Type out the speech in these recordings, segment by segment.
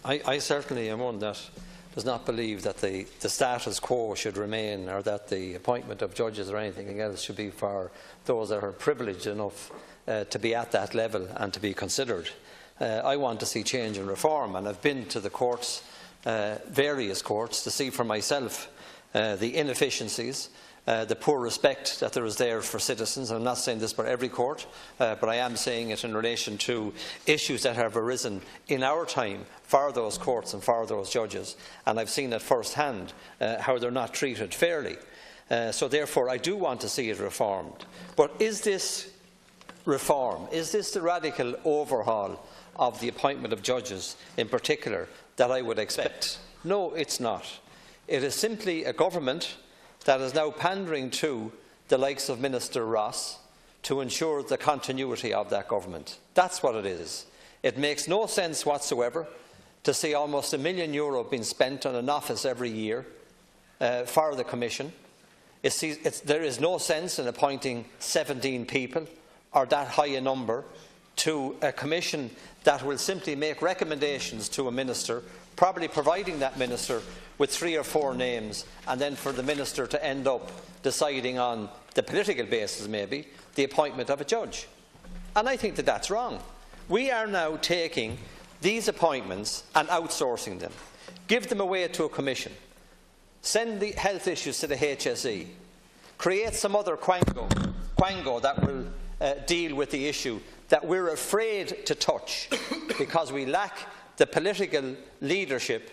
I certainly am one that does not believe that the status quo should remain, or that the appointment of judges or anything else should be for those that are privileged enough to be at that level and to be considered. I want to see change and reform, and I've been to the courts, various courts, to see for myself the inefficiencies, the poor respect that there is there for citizens. I'm not saying this for every court, but I am saying it in relation to issues that have arisen in our time for those courts and for those judges, and I've seen at first hand how they're not treated fairly. So therefore I do want to see it reformed. But is this reform, is this the radical overhaul of the appointment of judges in particular that I would expect? No, it's not. It is simply a government that is now pandering to the likes of Minister Ross to ensure the continuity of that government. That's what it is. It makes no sense whatsoever to see almost €1 million being spent on an office every year for the Commission. There is no sense in appointing 17 people or that high a number to a Commission that will simply make recommendations to a minister, probably providing that minister with 3 or 4 names, and then for the minister to end up deciding on the political basis, maybe, the appointment of a judge. And I think that that's wrong. We are now taking these appointments and outsourcing them, give them away to a commission, send the health issues to the HSE, create some other quango that will deal with the issue that we're afraid to touch because we lack the political leadership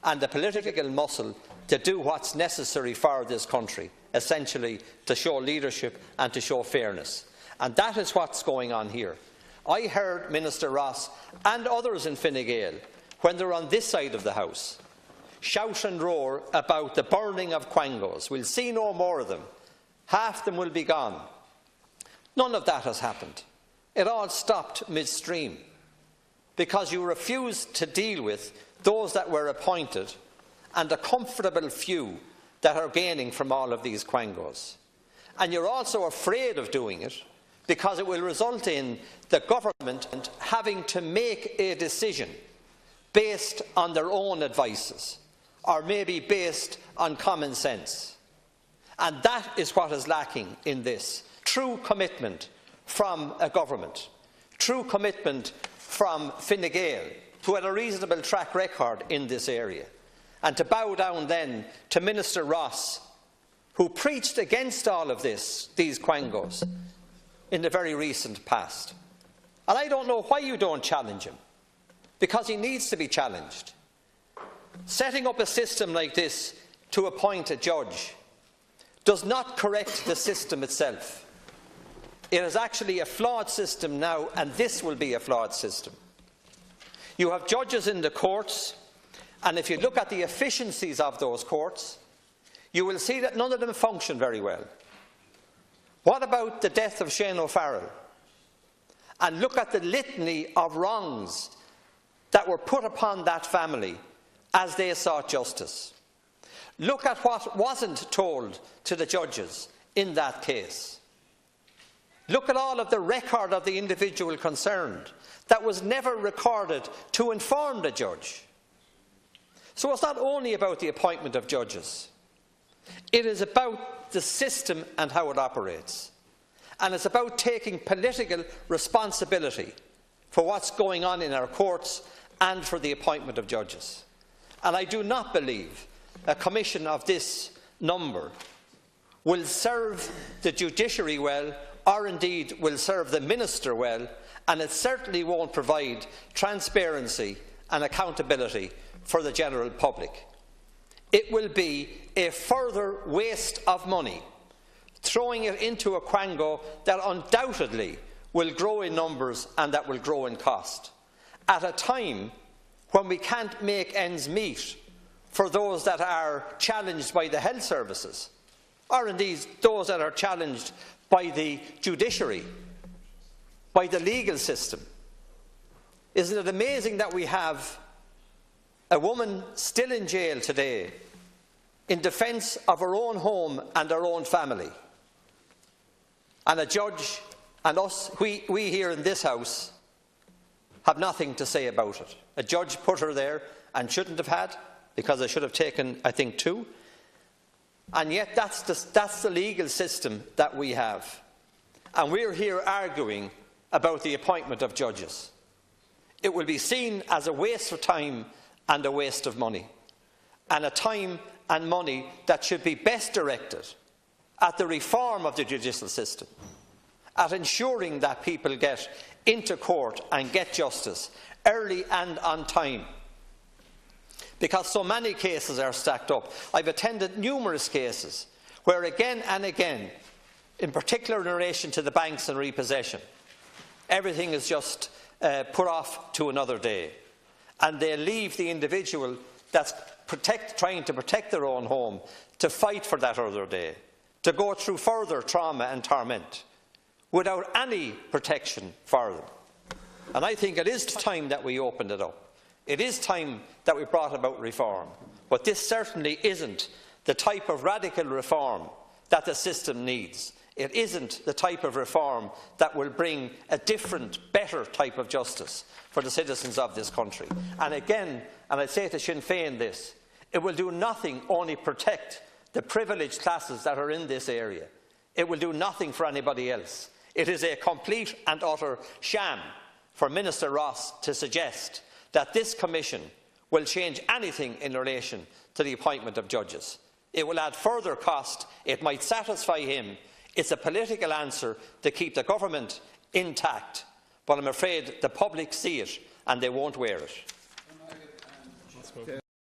and the political muscle to do what's necessary for this country, essentially to show leadership and to show fairness. And that is what's going on here. I heard Minister Ross and others in Fine Gael, when they're on this side of the House, shout and roar about the burning of quangos. We'll see no more of them. Half them will be gone. None of that has happened. It all stopped midstream because you refused to deal with those that were appointed and a comfortable few that are gaining from all of these quangos. And you're also afraid of doing it because it will result in the government having to make a decision based on their own advices, or maybe based on common sense. And that is what is lacking in this. True commitment from a government, true commitment from Fine Gael, who had a reasonable track record in this area, and to bow down then to Minister Ross, who preached against all of these quangos in the very recent past. And I don't know why you don't challenge him, because he needs to be challenged. Setting up a system like this to appoint a judge does not correct the system itself. It is actually a flawed system now, and this will be a flawed system. You have judges in the courts, and if you look at the efficiencies of those courts, you will see that none of them function very well. What about the death of Shane O'Farrell? And look at the litany of wrongs that were put upon that family as they sought justice. Look at what wasn't told to the judges in that case. Look at all of the record of the individual concerned that was never recorded to inform the judge. So it's not only about the appointment of judges. It is about the system and how it operates. And it's about taking political responsibility for what's going on in our courts and for the appointment of judges. And I do not believe a commission of this number will serve the judiciary well, or indeed will serve the minister well, and it certainly won't provide transparency and accountability for the general public. It will be a further waste of money, throwing it into a quango that undoubtedly will grow in numbers and that will grow in cost, at a time when we can't make ends meet for those that are challenged by the health services, or indeed those that are challenged by the judiciary, by the legal system. Isn't it amazing that we have a woman still in jail today in defence of her own home and her own family, and a judge and us, we here in this House, have nothing to say about it. A judge put her there and shouldn't have had, because they should have taken, I think, 2. And yet that's the legal system that we have. And we're here arguing about the appointment of judges. It will be seen as a waste of time and a waste of money, and a time and money that should be best directed at the reform of the judicial system, at ensuring that people get into court and get justice early and on time, because so many cases are stacked up. I've attended numerous cases where again and again, in particular in relation to the banks and repossession, everything is just put off to another day, and they leave the individual that's trying to protect their own home to fight for that other day, to go through further trauma and torment without any protection for them. And I think it is time that we opened it up. It is time that we brought about reform. But this certainly isn't the type of radical reform that the system needs. It isn't the type of reform that will bring a different, better type of justice for the citizens of this country. And again, and I say to Sinn Féin this, it will do nothing only protect the privileged classes that are in this area. It will do nothing for anybody else. It is a complete and utter sham for Minister Ross to suggest that this Commission will change anything in relation to the appointment of judges. It will add further cost. It might satisfy him. It's a political answer to keep the government intact. But I'm afraid the public see it and they won't wear it.